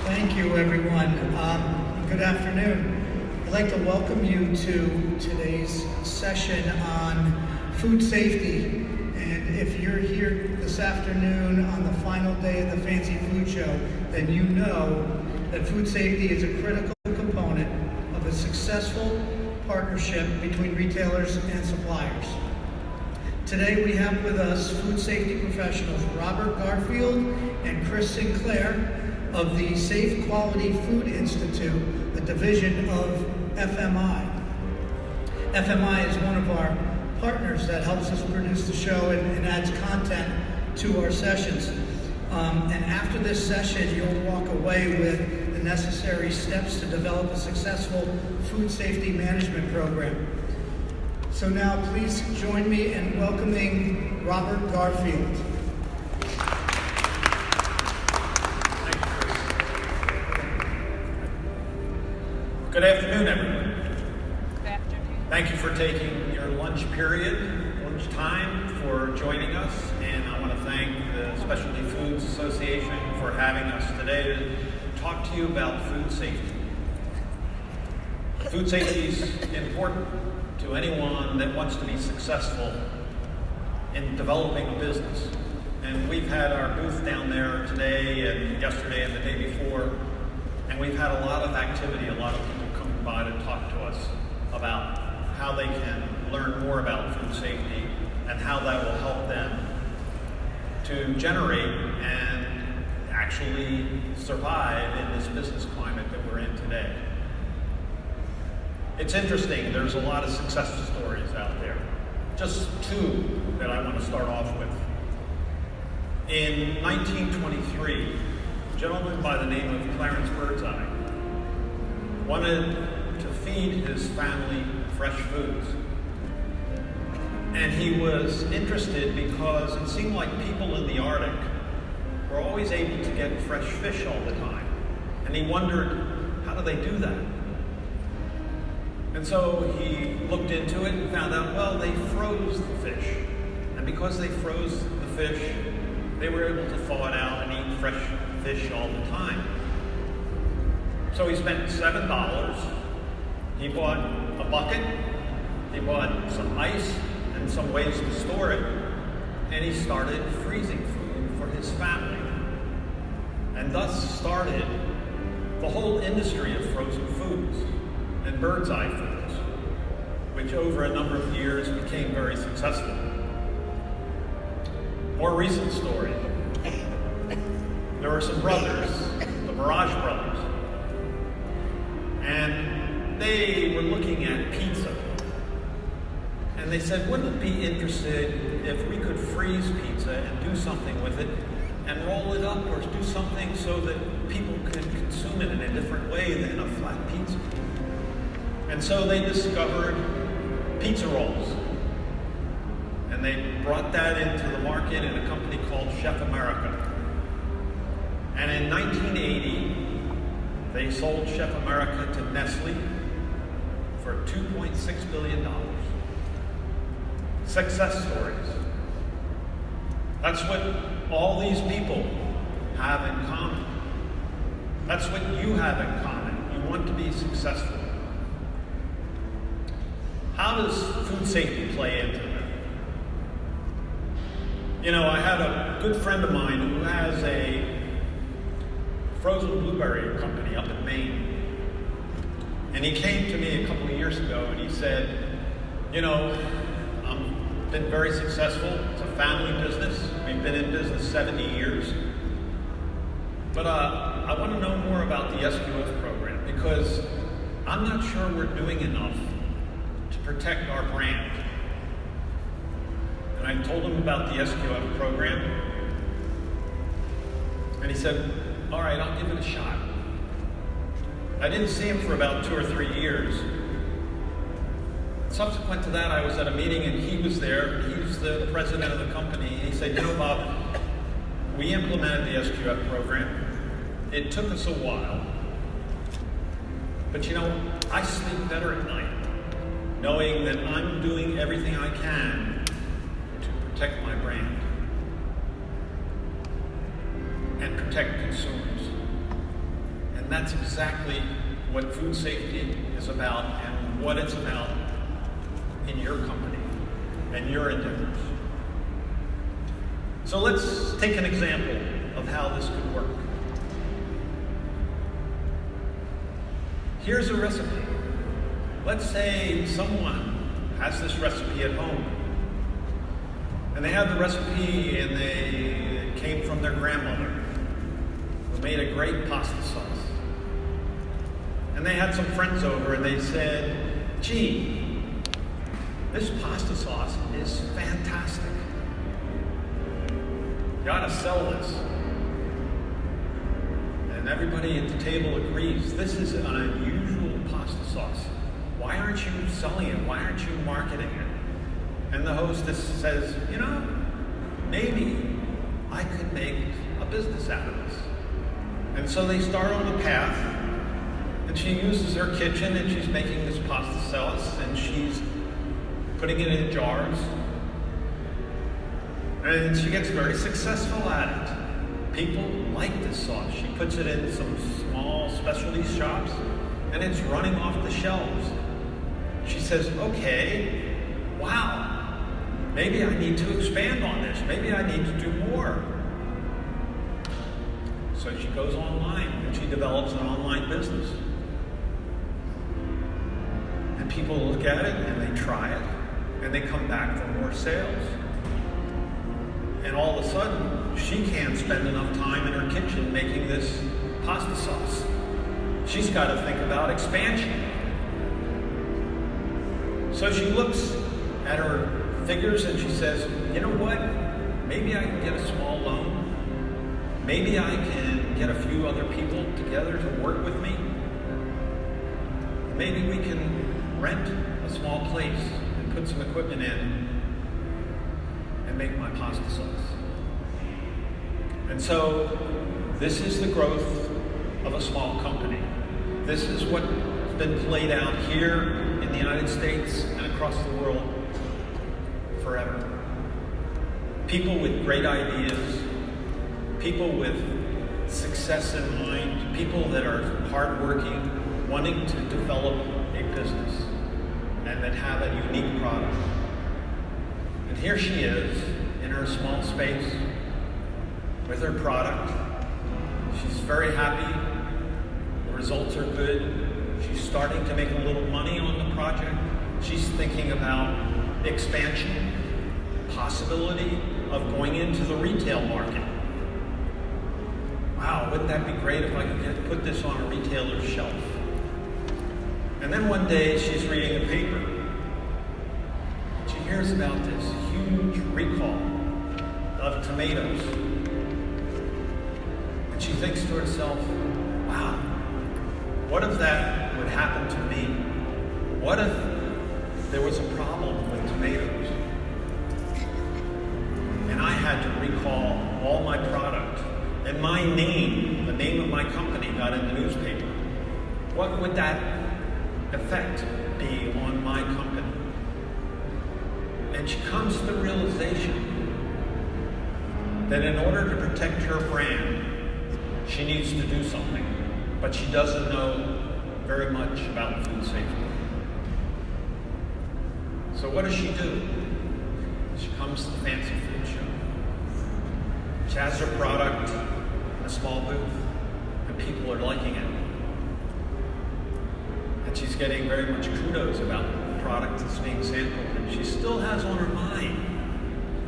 Thank you, everyone. Good afternoon. I'd like to welcome you to today's session on food safety. And if you're here this afternoon on the final day of the Fancy Food Show, then you know that food safety is a critical component of a successful partnership between retailers and suppliers. Today we have with us food safety professionals Robert Garfield and Chris Sinclair of the Safe Quality Food Institute, the division of FMI. FMI is one of our partners that helps us produce the show and adds content to our sessions. And after this session, you'll walk away with the necessary steps to develop a successful food safety management program. So now please join me in welcoming Robert Garfield. Good afternoon, everyone. Good afternoon. Thank you for taking your lunch time for joining us. And I want to thank the Specialty Foods Association for having us today to talk to you about food safety. Food safety is important to anyone that wants to be successful in developing a business. And we've had our booth down there today and yesterday and the day before, and we've had a lot of activity, a lot of people come by to talk to us about how they can learn more about food safety and how that will help them to generate and actually survive in this business climate that we're in today. It's interesting, there's a lot of success stories out there. Just two that I want to start off with. In 1923, a gentleman by the name of Clarence Birdseye wanted to feed his family fresh foods. And he was interested because it seemed like people in the Arctic were always able to get fresh fish all the time. And he wondered, how do they do that? And so he looked into it and found out, well, they froze the fish. And because they froze the fish, they were able to thaw it out and eat fresh fish all the time. So he spent $7. He bought a bucket, he bought some ice and some ways to store it, and he started freezing food for his family. And thus started the whole industry of frozen foods and bird's eye foods, which over a number of years became very successful. More recent story. There were some brothers, the Mirage brothers, and they were looking at pizza. And they said, wouldn't it be interested if we could freeze pizza and do something with it and roll it up or do something so that people could consume it in a different way than a flat pizza? And so they discovered pizza rolls. And they brought that into the market in a company called Chef America. And in 1980, they sold Chef America to Nestle for $2.6 billion. Success stories. That's what all these people have in common. That's what you have in common. You want to be successful. How does food safety play into that? You know, I had a good friend of mine who has a frozen blueberry company up in Maine. And he came to me a couple of years ago and he said, you know, I've been very successful. It's a family business. We've been in business 70 years. But I want to know more about the SQF program because I'm not sure we're doing enough to protect our brand. And I told him about the SQF program. And he said, all right, I'll give it a shot. I didn't see him for about 2 or 3 years. Subsequent to that, I was at a meeting and he was there. He was the president of the company. And he said, you know, Bob, we implemented the SQF program. It took us a while. But you know, I sleep better at night knowing that I'm doing everything I can to protect my brand and protect consumers. And that's exactly what food safety is about and what it's about in your company and your endeavors. So let's take an example of how this could work. Here's a recipe. Let's say someone has this recipe at home, and they have the recipe and it came from their grandmother, who made a great pasta sauce. And they had some friends over and they said, gee, this pasta sauce is fantastic. You ought to sell this. And everybody at the table agrees, this is an unusual pasta sauce. Why aren't you selling it? Why aren't you marketing it? And the hostess says, you know, maybe I could make a business out of this. And so they start on the path, and she uses her kitchen and she's making this pasta sauce and she's putting it in jars. And she gets very successful at it. People like this sauce. She puts it in some small specialty shops and it's running off the shelves. She says, okay, wow, maybe I need to expand on this. Maybe I need to do more. So she goes online and she develops an online business. And people look at it and they try it and they come back for more sales. And all of a sudden, she can't spend enough time in her kitchen making this pasta sauce. She's got to think about expansion. So she looks at her figures and she says, you know what? Maybe I can get a small loan. Maybe I can get a few other people together to work with me. Maybe we can rent a small place and put some equipment in and make my pasta sauce. And so this is the growth of a small company. This is what's been played out here in the United States and across the world forever. People with great ideas, people with success in mind, people that are hardworking, wanting to develop a business and that have a unique product. And here she is in her small space with her product. She's very happy. The results are good. She's starting to make a little money on the project. She's thinking about expansion, possibility of going into the retail market. Wow, wouldn't that be great if I could put this on a retailer's shelf? And then one day she's reading a paper. She hears about this huge recall of tomatoes. And she thinks to herself, wow, what if that would happen to me? What if there was a problem with tomatoes and I had to recall all my product and my name, the name of my company, got in the newspaper? What would that effect be on my company? And she comes to the realization that in order to protect her brand, she needs to do something, but she doesn't know very much about food safety. So what does she do? She comes to the fancy food show. She has her product in a small booth, and people are liking it. And she's getting very much kudos about the product that's being sampled, and she still has on her mind,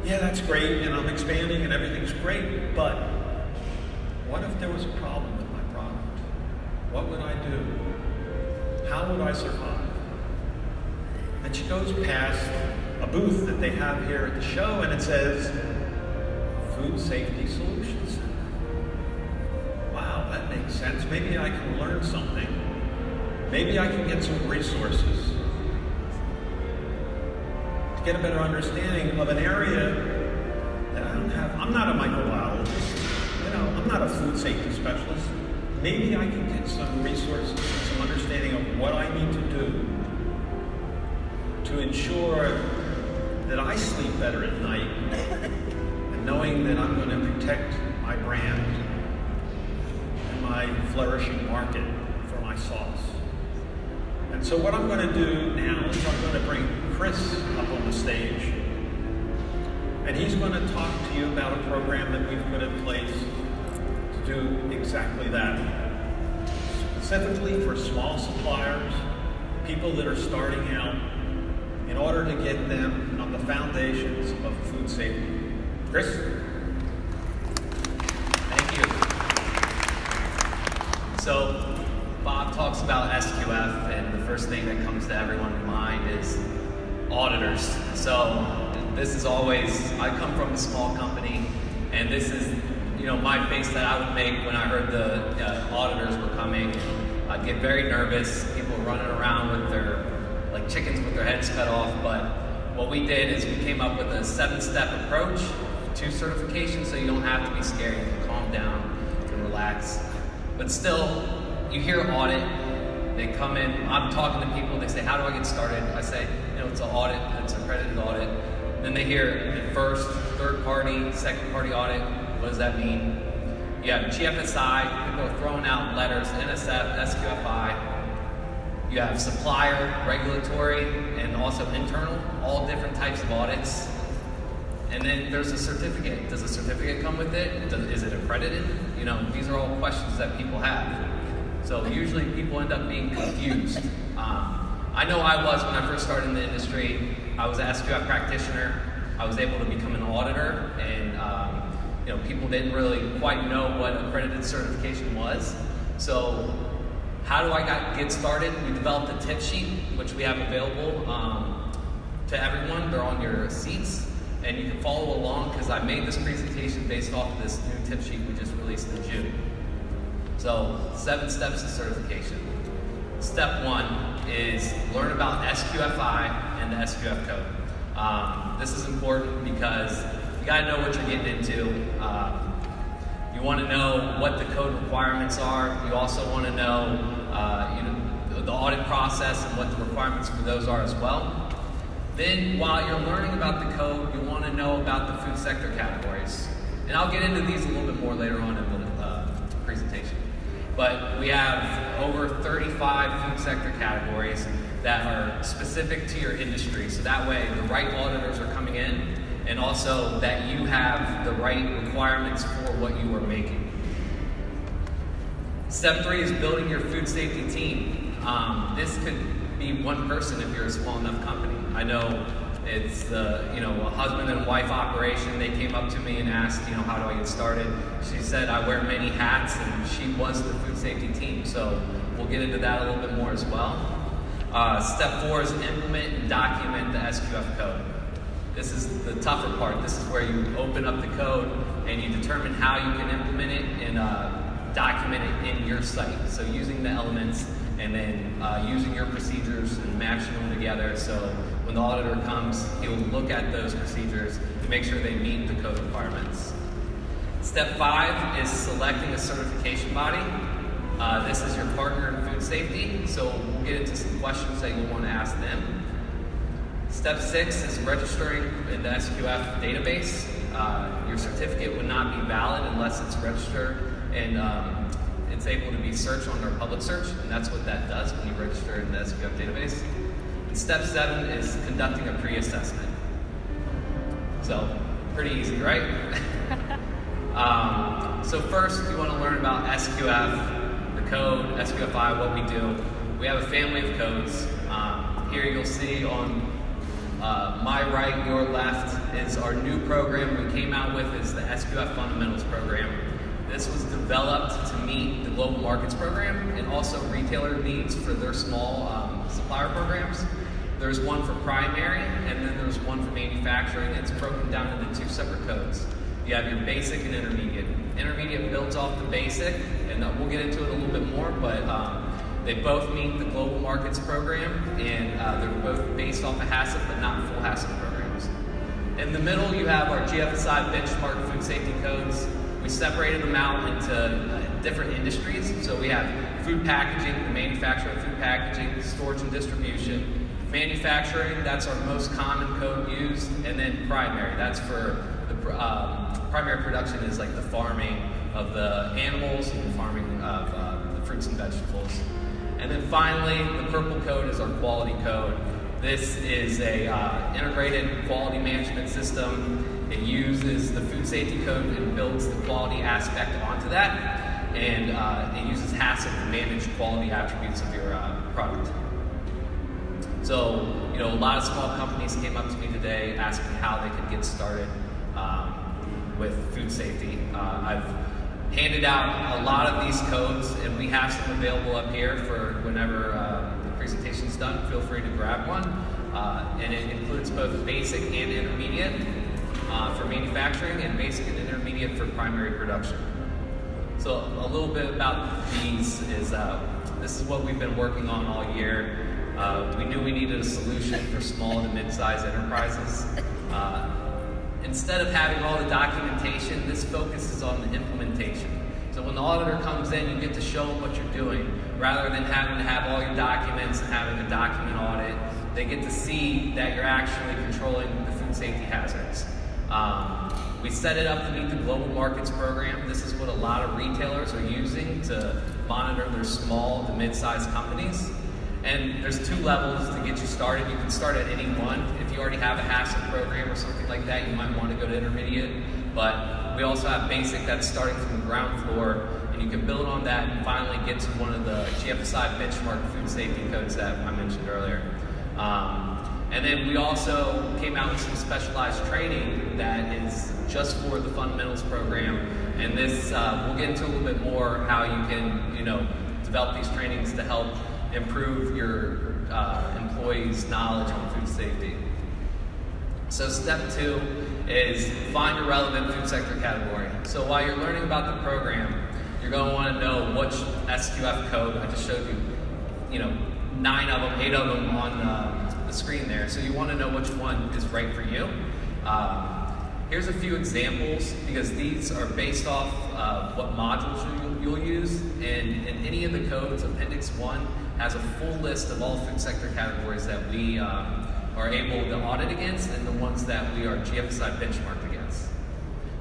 yeah, that's great, and I'm expanding, and everything's great, but what if there was a problem with my product? What would I do? How would I survive? And she goes past a booth that they have here at the show, and it says, Food Safety Solutions Center. Wow, that makes sense. Maybe I can learn something. Maybe I can get some resources to get a better understanding of an area that I don't have. I'm not a microbiologist. I'm not a food safety specialist. Maybe I can get some resources and some understanding of what I need to do to ensure that I sleep better at night and knowing that I'm going to protect my brand in my flourishing market for my sauce. And so what I'm going to do now is I'm going to bring Chris up on the stage, and he's going to talk to you about a program that we've put in place to do exactly that. Specifically for small suppliers, people that are starting out, in order to get them on the foundations of food safety. Chris? Thank you. So, Bob talks about SQF, and the first thing that comes to everyone's mind is auditors. So, this is always, I come from a small company, and this is, my face that I would make when I heard the auditors were coming. I'd get very nervous, people running around with their, like chickens with their heads cut off, but what we did is we came up with a 7-step approach to certification, so you don't have to be scared, you can calm down and relax. But still, you hear audit, they come in, I'm talking to people, they say, how do I get started? I say, it's an audit, it's an accredited audit. Then they hear the first, third party, second party audit. What does that mean? You have GFSI, people are throwing out letters, NSF, SQFI. You have supplier, regulatory, and also internal, all different types of audits. And then there's a certificate. Does a certificate come with it? Is it accredited? These are all questions that people have. So usually people end up being confused. I know I was when I first started in the industry. I was an SQF practitioner. I was able to become an auditor, and people didn't really quite know what accredited certification was. So how do I get started? We developed a tip sheet, which we have available to everyone. They're on your seats, and you can follow along because I made this presentation based off of this new tip sheet we just released in June. So 7 steps to certification. Step 1 is learn about SQFI and the SQF code. This is important because you got to know what you're getting into. You want to know what the code requirements are. You also want to know the audit process and what the requirements for those are as well. Then, while you're learning about the code, you want to know about the food sector categories. And I'll get into these a little bit more later on in the presentation. But we have over 35 food sector categories that are specific to your industry. So that way, the right auditors are coming in, and also that you have the right requirements for what you are making. Step 3 is building your food safety team. This could be one person if you're a small enough company. I know it's a husband and wife operation. They came up to me and asked, how do I get started? She said, I wear many hats, and she was the food safety team. So we'll get into that a little bit more as well. Step 4 is implement and document the SQF code. This is the tougher part. This is where you open up the code and you determine how you can implement it and document it in your site. So using the elements and then using your procedures and matching them together, so when the auditor comes, he'll look at those procedures to make sure they meet the code requirements. Step 5 is selecting a certification body. This is your partner in food safety, so we'll get into some questions that you'll want to ask them. Step 6 is registering in the SQF database. Your certificate would not be valid unless it's registered and it's able to be searched on our public search, and that's what that does when you register in the SQF database. And step 7 is conducting a pre-assessment. So, pretty easy, right? So first, you want to learn about SQF, the code, SQFI, what we do. We have a family of codes. Here you'll see on my right, your left, is our new program we came out with is the SQF Fundamentals program. This was developed to meet the global markets program and also retailer needs for their small supplier programs. There's one for primary and then there's one for manufacturing. It's broken down into 2 separate codes. You have your basic and intermediate. Intermediate builds off the basic, and we'll get into it a little bit more, but they both meet the global markets program, and they're both based off of HACCP, but not full HACCP programs. In the middle, you have our GFSI benchmark food safety codes. We separated them out into different industries. So we have food packaging, the manufacturing of food packaging, storage and distribution. Manufacturing, that's our most common code used, and then primary, that's for the primary production is like the farming, of the animals and the farming of the fruits and vegetables. And then finally, the purple code is our quality code. This is a integrated quality management system. It uses the food safety code and builds the quality aspect onto that. And it uses HACCP to manage quality attributes of your product. So, a lot of small companies came up to me today asking how they could get started with food safety. I've handed out a lot of these codes, and we have some available up here for whenever the presentation's done. Feel free to grab one. And it includes both basic and intermediate for manufacturing, and basic and intermediate for primary production. So a little bit about these is, this is what we've been working on all year. We knew we needed a solution for small to mid-sized enterprises. Instead of having all the documentation, this focuses on the implementation. So when the auditor comes in, you get to show them what you're doing. Rather than having to have all your documents and having a document audit, they get to see that you're actually controlling the food safety hazards. We set it up to meet the Global Markets Program. This is what a lot of retailers are using to monitor their small to mid-sized companies. And there's 2 levels to get you started. You can start at any one. If you already have a HACCP program or something like that, you might want to go to intermediate. But we also have basic that's starting from the ground floor, and you can build on that and finally get to one of the GFSI benchmark food safety codes that I mentioned earlier. And then we also came out with some specialized training that is just for the fundamentals program. And this, we'll get into a little bit more how you can, develop these trainings to help improve your employees' knowledge on food safety. So step 2 is find a relevant food sector category. So while you're learning about the program, you're going to want to know which SQF code. I just showed you, 9 of them, 8 of them on the screen there. So you want to know which one is right for you. Here's a few examples, because these are based off what modules you'll use. And in any of the codes, Appendix 1 has a full list of all food sector categories that we are able to audit against, and the ones that we are GFSI benchmarked against.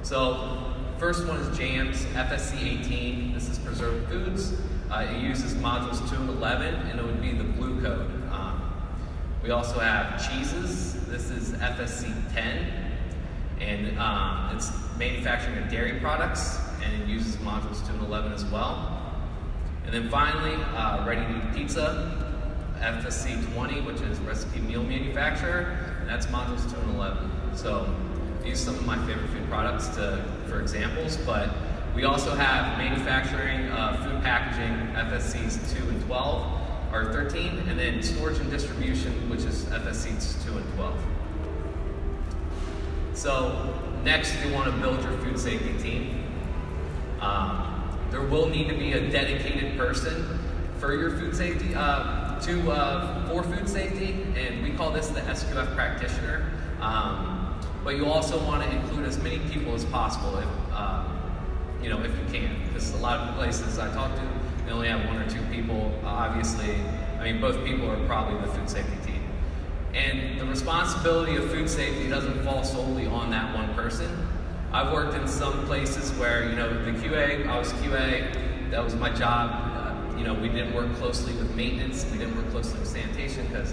So first one is jams, FSC 18. This is preserved foods. It uses modules 2 and 11, and it would be the blue code. We also have cheeses. This is FSC 10, and it's manufacturing of dairy products, and it uses modules 2 and 11 as well. And then finally, ready-to-eat pizza, FSC 20, which is recipe meal manufacturer, and that's modules 2 and 11. So these are some of my favorite food products for examples, but we also have manufacturing food packaging, FSCs 2 and 12, or 13, and then storage and distribution, which is FSCs 2 and 12. So next, you want to build your food safety team. There will need to be a dedicated person for your food safety, for food safety, and we call this the SQF practitioner. But you also want to include as many people as possible, if you can. Because a lot of places I talk to, they only have 1 or 2 people. Obviously, both people are probably the food safety team. And the responsibility of food safety doesn't fall solely on that one person. I've worked in some places where, the QA, I was QA, that was my job. We didn't work closely with maintenance, we didn't work closely with sanitation because,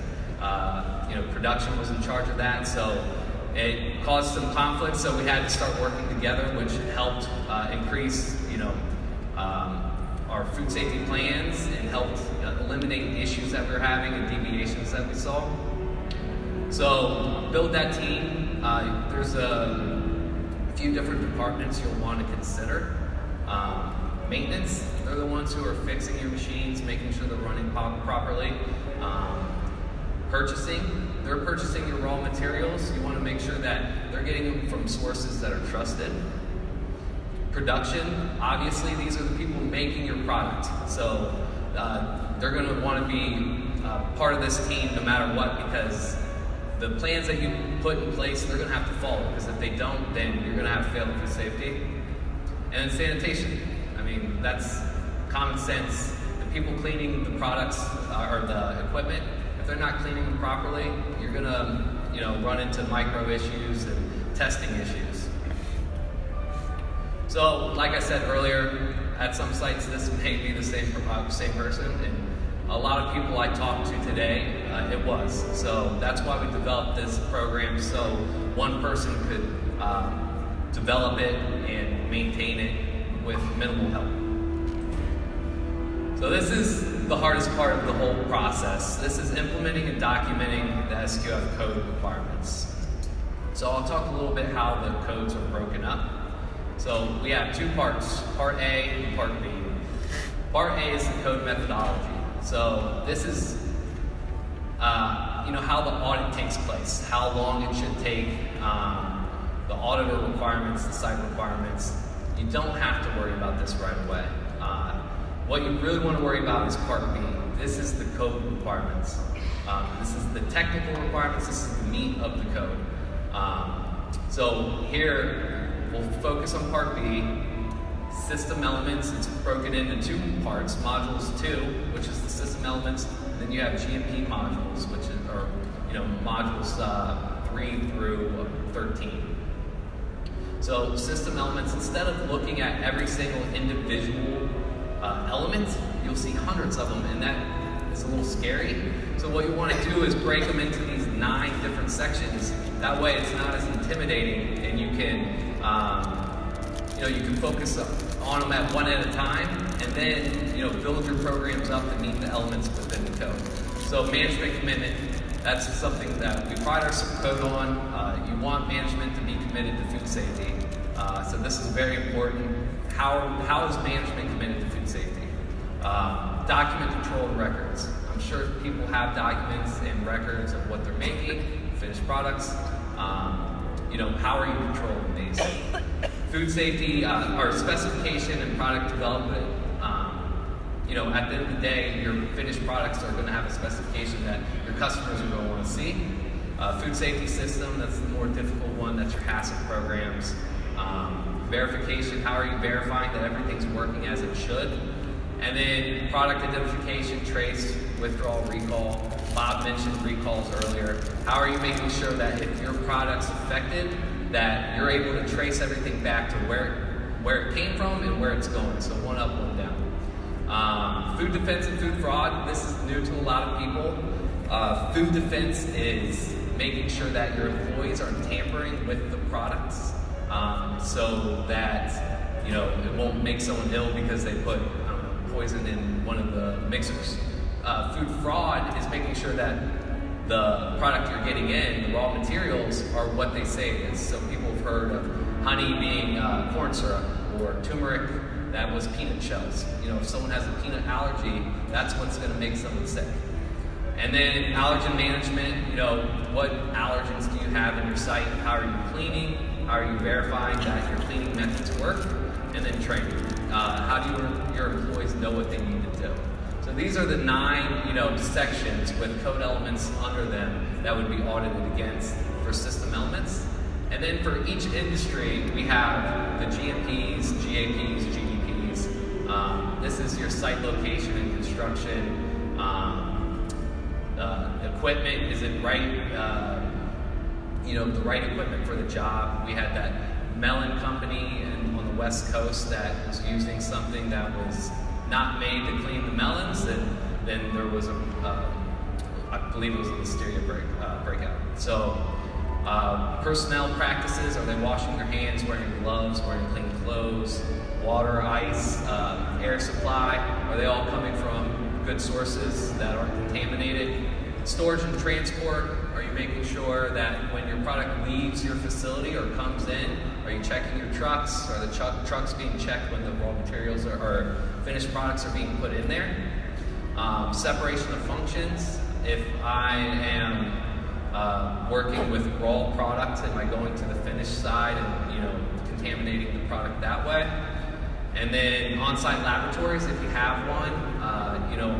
production was in charge of that. So it caused some conflict, so we had to start working together, which helped increase, our food safety plans and helped eliminate issues that we were having and deviations that we saw. So build that team. There's a few different departments you'll want to consider. Maintenance, they're the ones who are fixing your machines, making sure they're running properly. Purchasing, they're purchasing your raw materials. You want to make sure that they're getting them from sources that are trusted. Production, obviously these are the people making your product. So they're going to want to be part of this team no matter what, because the plans that you put in place, they're going to have to follow, because if they don't, then you're going to have failed food safety. And then sanitation. That's common sense. The people cleaning the products or the equipment, if they're not cleaning them properly, you're going to run into micro issues and testing issues. So, like I said earlier, at some sites this may be the same person, and a lot of people I talked to today, it was. So that's why we developed this program, so one person could develop it and maintain it with minimal help. So this is the hardest part of the whole process. This is implementing and documenting the SQF code requirements. So I'll talk a little bit how the codes are broken up. So we have two parts, Part A and Part B. Part A is the code methodology. So this is how the audit takes place, how long it should take, the auditor requirements, the site requirements. You don't have to worry about this right away. What you really want to worry about is Part B. This is the code requirements. This is the technical requirements. This is the meat of the code. So here, we'll focus on Part B. System elements, it's broken into two parts. Modules 2, which is the system elements, and then you have GMP modules, which are modules 3 through 13. So system elements, instead of looking at every single individual element, you'll see hundreds of them, and that is a little scary. So what you want to do is break them into these 9 different sections. That way it's not as intimidating, and you can you can focus on them at one at a time, and then build your programs up to meet the elements within the code. So management commitment, that's something that we pride our code on. You want management to be committed to food safety. So this is very important. How is management committed to food safety? Document control and records. I'm sure people have documents and records of what they're making, finished products. How are you controlling these? Food safety, or specification and product development. At the end of the day, your finished products are going to have a specification that your customers are going to want to see. Food safety system, that's the more difficult one. That's your HACCP programs. Verification, how are you verifying that everything's working as it should? And then product identification, trace, withdrawal, recall. Bob mentioned recalls earlier. How are you making sure that if your product's affected, that you're able to trace everything back to where it came from and where it's going? So one up, one down. Food defense and food fraud. This is new to a lot of people. Food defense is making sure that your employees aren't tampering with the products, so that it won't make someone ill because they put poison in one of the mixers. Food fraud is making sure that the product you're getting in, the raw materials, are what they say it is. So people have heard of honey being corn syrup, or turmeric that was peanut shells. If someone has a peanut allergy, that's what's going to make someone sick. And then allergen management, what allergens do you have in your site? How are you cleaning? How are you verifying that your cleaning methods work? And then training. How do your employees know what they need to do? So these are the 9, sections with code elements under them that would be audited against for system elements. And then for each industry, we have the GMPs, GAPs, GDPs. This is your site location and construction. Equipment, is it right? The right equipment for the job. We had that melon company on the West Coast that was using something that was not made to clean the melons, and then there was I believe it was a listeria breakout. So personnel practices, are they washing their hands, wearing gloves, wearing clean clothes, water, ice, air supply, are they all coming from good sources that aren't contaminated? Storage and transport, are you making sure that when your product leaves your facility or comes in, are you checking your trucks? Are the trucks being checked when the raw materials or finished products are being put in there? Separation of functions, if I am working with raw product, am I going to the finished side and contaminating the product that way? And then on-site laboratories, if you have one,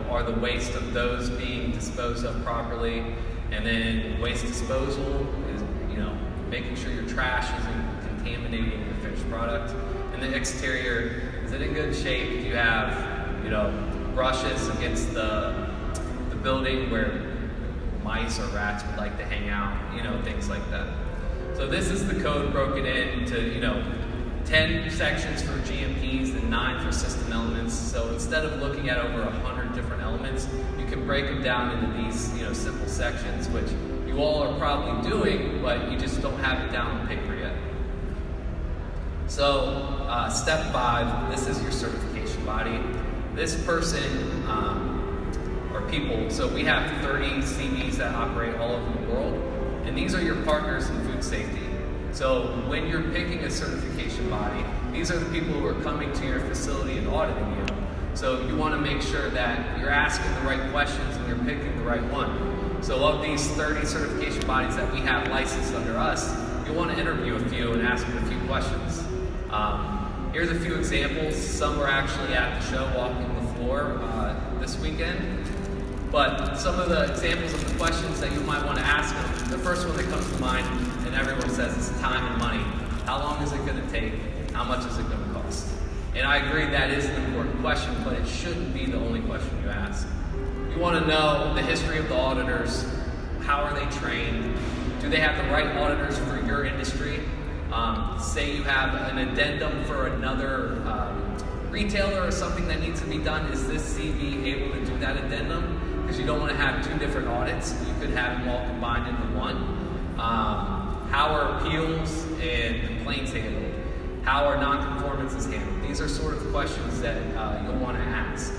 are the waste of those being disposed of properly? And then waste disposal is, making sure your trash isn't contaminating the finished product. And the exterior, is it in good shape? Do you have, brushes against the building where mice or rats would like to hang out, things like that. So this is the code broken into, 10 sections for GMPs and 9 for system elements. So instead of looking at over 100 different elements, you can break them down into these simple sections, which you all are probably doing, but you just don't have it down on paper yet. So step 5, this is your certification body. This person or people, so we have 30 CVs that operate all over the world, and these are your partners in food safety. So when you're picking a certification body, these are the people who are coming to your facility and auditing you. So you want to make sure that you're asking the right questions and you're picking the right one. So of these 30 certification bodies that we have licensed under us, you want to interview a few and ask them a few questions. Here's a few examples. Some were actually at the show walking the floor this weekend. But some of the examples of the questions that you might want to ask them, the first one that comes to mind, and everyone says, is time and money. How long is it going to take? How much is it going to cost? And I agree that is an important question, but it shouldn't be the only question you ask. You want to know the history of the auditors. How are they trained? Do they have the right auditors for your industry? Say you have an addendum for another retailer or something that needs to be done. Is this CV able to do that addendum? Because you don't want to have 2 different audits. You could have them all combined into one. How are appeals and complaints handled? How are non-conformances handled? These are sort of questions that you'll want to ask.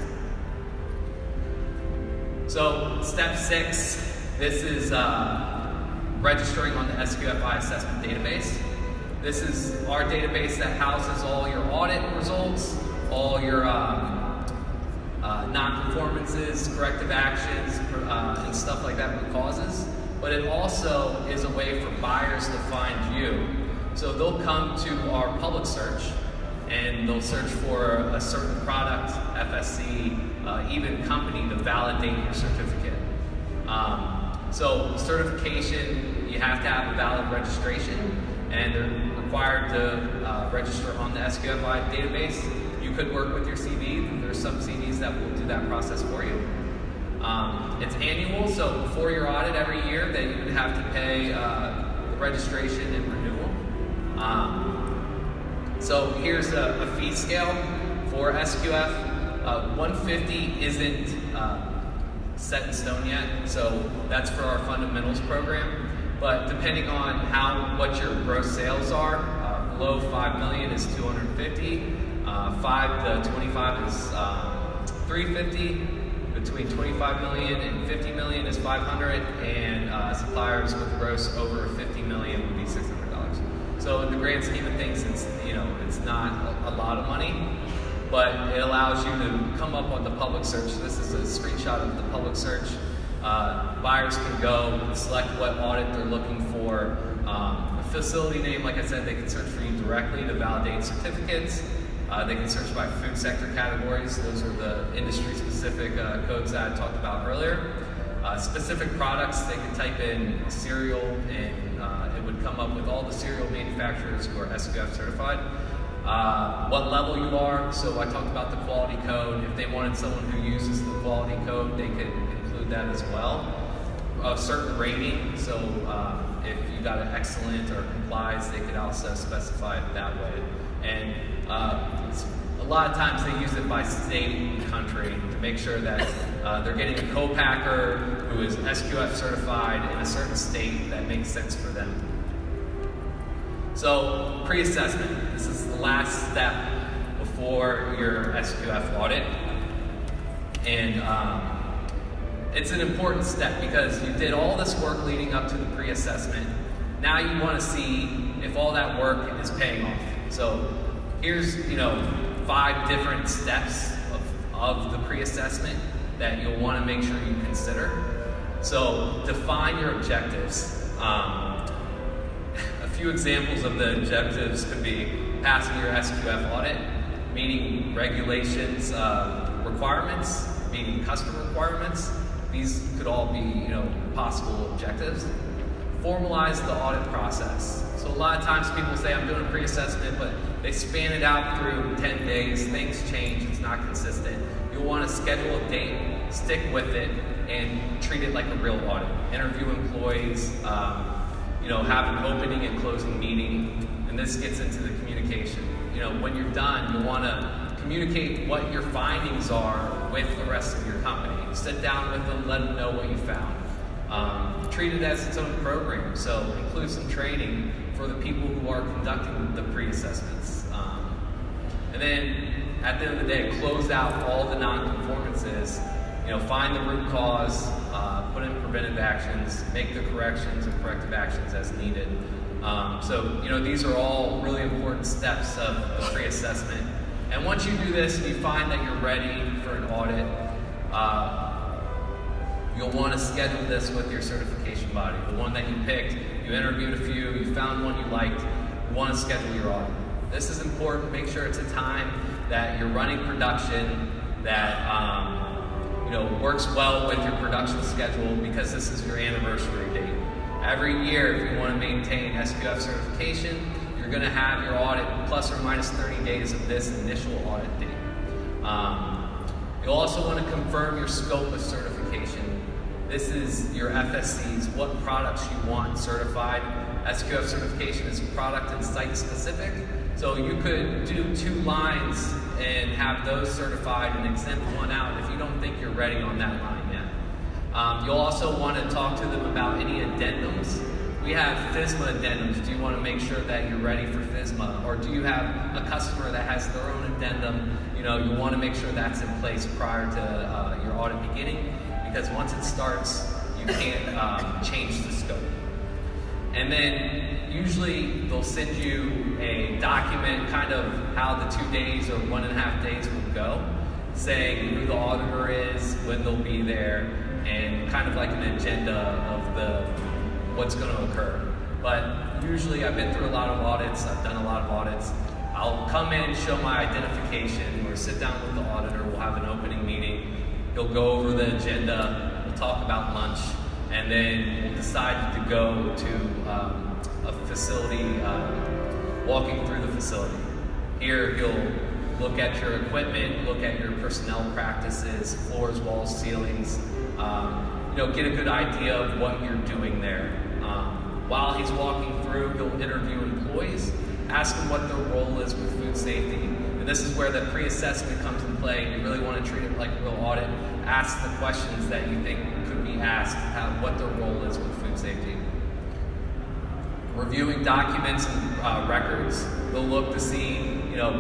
So step 6, this is registering on the SQFI assessment database. This is our database that houses all your audit results, all your non-conformances, corrective actions, and stuff like that, root causes. But it also is a way for buyers to find you. So they'll come to our public search and they'll search for a certain product, FSC, even company to validate your certificate. So certification, you have to have a valid registration, and they're required to register on the SQFI database. You could work with your CV. There's some CVs that will do that process for you. It's annual, so before your audit every year, that you would have to pay the registration and renewal. So here's a fee scale for SQF. 150 isn't set in stone yet, so that's for our fundamentals program. But depending on what your gross sales are, below 5 million is 250. 5 to 25 is 350. Between 25 million and 50 million is 500, and suppliers with gross over 50 million would be $600. So in the grand scheme of things, it's not a lot of money, but it allows you to come up on the public search. This is a screenshot of the public search. Buyers can go select what audit they're looking for. A facility name, like I said, they can search for you directly to validate certificates. They can search by food sector categories. Those are the industry-specific codes that I talked about earlier. Specific products, they can type in cereal, and it would come up with all the cereal manufacturers who are SQF certified. What level you are, so I talked about the quality code. If they wanted someone who uses the quality code, they could include that as well. A certain rating, so if you got an excellent or complies, they could also specify it that way. And a lot of times they use it by state and country to make sure that they're getting a co-packer who is SQF certified in a certain state that makes sense for them. So pre-assessment, this is the last step before your SQF audit. And it's an important step because you did all this work leading up to the pre-assessment. Now you want to see if all that work is paying off. So here's 5 different steps of the pre-assessment that you'll want to make sure you consider. So define your objectives. A few examples of the objectives could be passing your SQF audit, meeting regulations requirements, meeting customer requirements. These could all be possible objectives. Formalize the audit process. So a lot of times people say, I'm doing a pre-assessment, but they span it out through 10 days, things change, it's not consistent. You'll want to schedule a date, stick with it, and treat it like a real audit. Interview employees, have an opening and closing meeting, And this gets into the communication. When you're done, you want to communicate what your findings are with the rest of your company. Sit down with them, let them know what you found. Treat it as its own program, so include some training for the people who are conducting the pre-assessments. And then at the end of the day, close out all the non-conformances. Find the root cause, put in preventive actions, make the corrections and corrective actions as needed. These are all really important steps of the pre-assessment. And once you do this and you find that you're ready for an audit, you'll want to schedule this with your certification body. The one that you picked, you interviewed a few, you found one you liked, you want to schedule your audit. This is important. Make sure it's a time that you're running production, that works well with your production schedule, because this is your anniversary date. Every year, if you want to maintain SQF certification, you're going to have your audit plus or minus 30 days of this initial audit date. You'll also want to confirm your scope of certification. This is your FSCs, what products you want certified. SQF certification is product and site specific, so you could do 2 lines and have those certified and exempt one out if you don't think you're ready on that line yet. You'll also want to talk to them about any addendums. We have FSMA addendums. Do you want to make sure that you're ready for FSMA? Or do you have a customer that has their own addendum? You want to make sure that's in place prior to your audit beginning, because once it starts, you can't change the scope. And then usually they'll send you a document, kind of how the 2 days or 1.5 days will go, saying who the auditor is, when they'll be there, and kind of like an agenda of what's going to occur. But usually I've been through a lot of audits, I've done a lot of audits. I'll come in, show my identification, or sit down with the auditor, we'll have an opening meeting, he'll go over the agenda, we'll talk about lunch, and then we'll decide to go to a facility, walking through the facility. Here he'll look at your equipment, look at your personnel practices, floors, walls, ceilings, get a good idea of what you're doing there. While he's walking through, he'll interview employees, ask them what their role is with food safety. And this is where the pre-assessment comes in play. You really want to treat it like a real audit. Ask the questions that you think could be asked, what their role is with food safety. Reviewing documents and records. They'll look to see,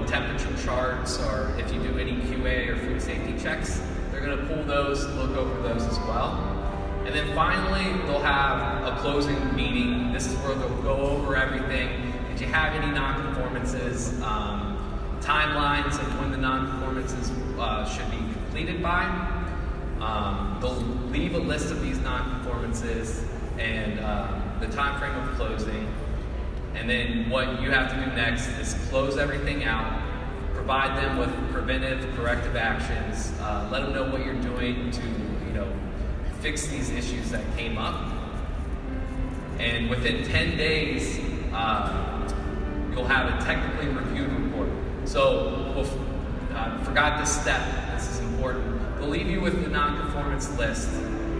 temperature charts, or if you do any QA or food safety checks, they're going to pull those, look over those as well. And then finally, they'll have a closing meeting. This is where they'll go over everything. Did you have any non-conformances? Timelines of when the non-conformances should be completed by. They'll leave a list of these non-conformances and the time frame of closing. And then what you have to do next is close everything out, provide them with preventive, corrective actions, let them know what you're doing to, fix these issues that came up. And within 10 days, you'll have a technically reviewed report. So, forgot this step, this is important. They'll leave you with the non-conformance list,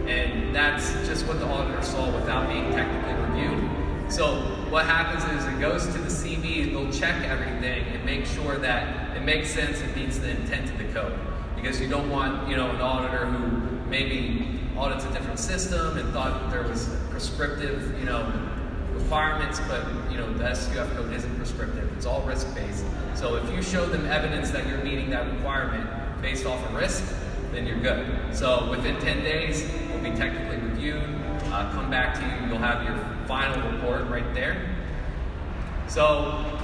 and that's just what the auditor saw without being technically reviewed. So what happens is it goes to the CV, they'll check everything and make sure that it makes sense and meets the intent of the code. Because you don't want, an auditor who maybe audits a different system and thought there was prescriptive, requirements, but the SQF code isn't prescriptive. It's all risk-based. So if you show them evidence that you're meeting that requirement based off of risk, then you're good. So within 10 days, you'll be technically reviewed, come back to you, you'll have your final report right there. So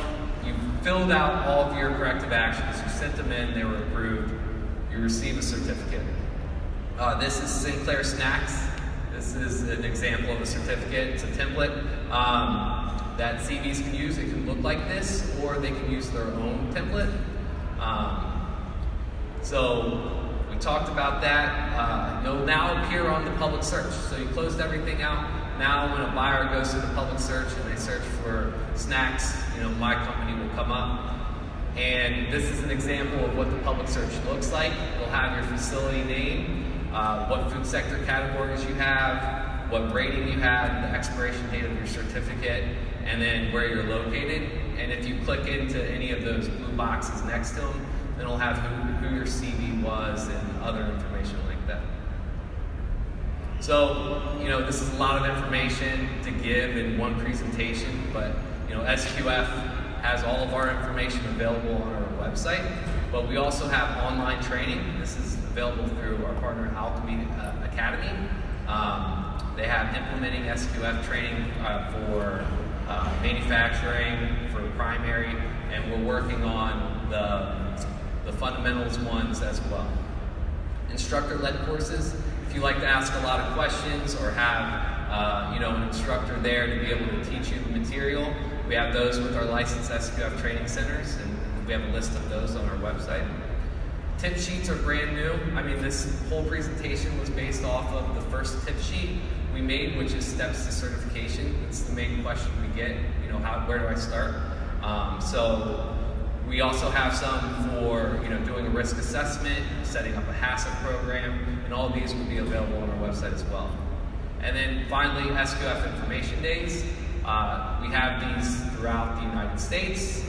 you filled out all of your corrective actions, you sent them in, they were approved, you receive a certificate. This is Sinclair Snacks. This is an example of a certificate. It's a template that CVs can use. It can look like this, or they can use their own template. So we talked about that. You'll now appear on the public search. So you closed everything out. Now when a buyer goes to the public search and they search for snacks, my company will come up. And this is an example of what the public search looks like. You'll have your facility name, what food sector categories you have, what rating you have, the expiration date of your certificate, and then where you're located. and if you click into any of those blue boxes next to them, then it'll have who your CV was and other information like that. So, this is a lot of information to give in one presentation, but, SQF has all of our information available on our website, but we also have online training. This is available through our partner Alchemy Academy. They have implementing SQF training for manufacturing, for primary, and we're working on the fundamentals ones as well. Instructor-led courses, if you like to ask a lot of questions or have an instructor there to be able to teach you the material, we have those with our licensed SQF training centers, and we have a list of those on our website. Tip sheets are brand new. This whole presentation was based off of the first tip sheet we made, which is steps to certification. It's the main question we get, where do I start? So we also have some for, doing a risk assessment, setting up a HACCP program, and all of these will be available on our website as well. And then finally, SQF Information Days. We have these throughout the United States,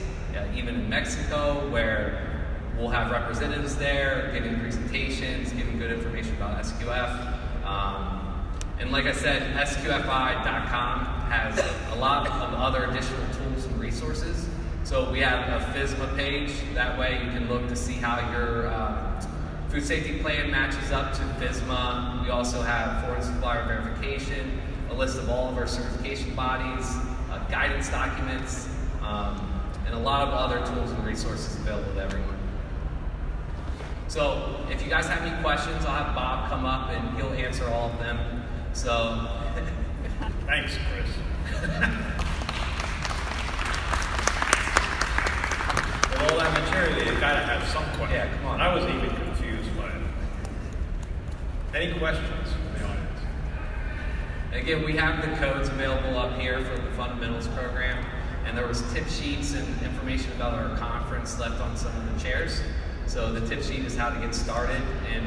even in Mexico, where we'll have representatives there giving presentations, giving good information about SQF. And like I said, SQFI.com has a lot of other additional tools and resources. So we have a FSMA page. That way you can look to see how your food safety plan matches up to FSMA. We also have foreign supplier verification, a list of all of our certification bodies, guidance documents, and a lot of other tools and resources available to everyone. So if you guys have any questions, I'll have Bob come up and he'll answer all of them. So thanks, Chris. With all that material, you gotta have some questions. Yeah, come on. I was even confused by it. Any questions from the audience? Again, we have the codes available up here for the fundamentals program, and there was tip sheets and information about our conference left on some of the chairs. So the tip sheet is how to get started, and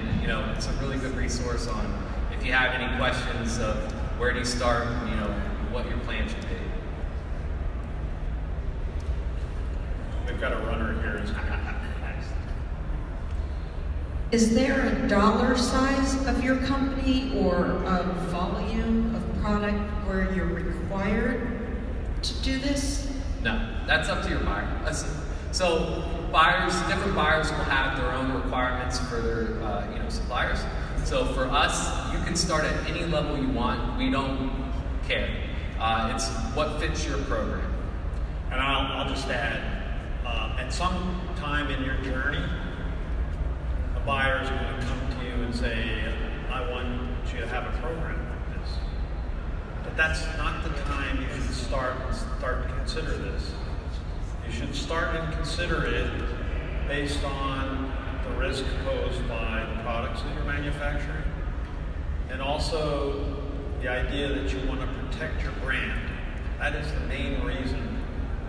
it's a really good resource on if you have any questions of where do you start, what your plan should be. We've got a runner here. Is there a dollar size of your company or a volume of product where you're required to do this? No, that's up to your buyer. So different buyers will have their own requirements for their suppliers. So for us, you can start at any level you want. We don't care. It's what fits your program. And I'll just add, at some time in your journey, a buyer is going to come to you and say, I want you to have a program like this. But that's not the time you should start to consider this. You should start and consider it based on the risk posed by the products that you're manufacturing, and also the idea that you want to protect your brand. That is the main reason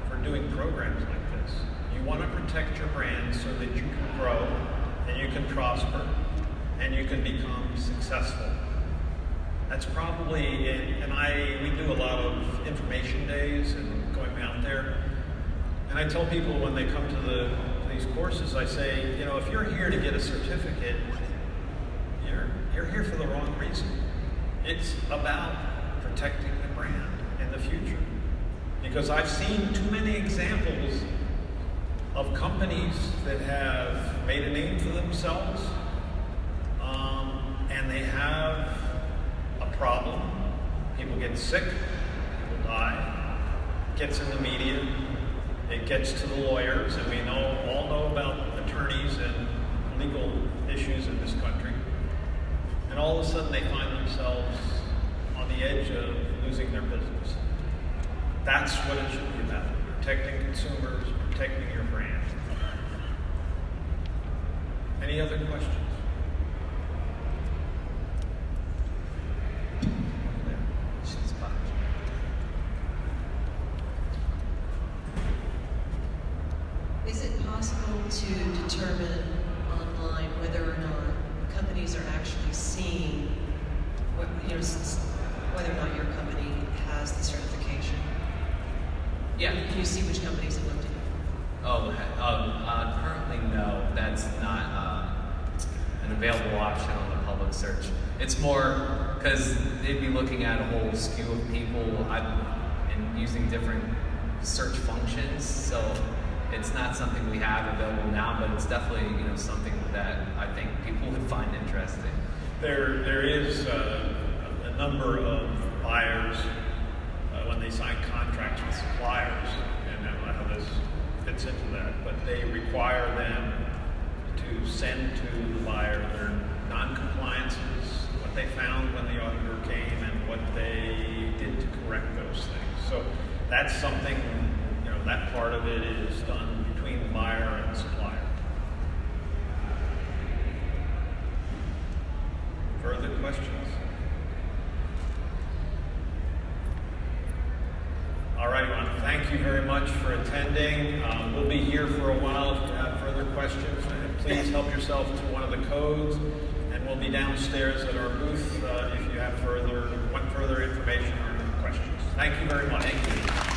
for doing programs like this. You want to protect your brand so that you can grow and you can prosper and you can become successful. That's probably it. And we do a lot of information days and going out there. And I tell people when they come to these courses, I say, if you're here to get a certificate, you're here for the wrong reason. It's about protecting the brand in the future. Because I've seen too many examples of companies that have made a name for themselves, and they have a problem. People get sick, people die, it gets in the media, it gets to the lawyers, and we all know about attorneys and legal issues in this country. And all of a sudden they find themselves on the edge of losing their business. That's what it should be about, protecting consumers, protecting your brand. Any other questions? Is it possible to determine online whether or not companies are actually seeing whether or not your company has the certification? Yeah. Can you see which companies have available option on the public search. It's more because they'd be looking at a whole skew of people and using different search functions. So it's not something we have available now, but it's definitely something that I think people would find interesting. There is a number of buyers when they sign contracts with suppliers, and I don't know how this fits into that, but they require them to send to the buyer their non-compliances, what they found when the auditor came, and what they did to correct those things. So that's something, that part of it is done between the buyer and the supplier. Further questions? All right, I want to thank you very much for attending. We'll be here for a while if you have further questions. Please help yourself to one of the codes, and we'll be downstairs at our booth if you have want further information or questions. Thank you very much. Thank you.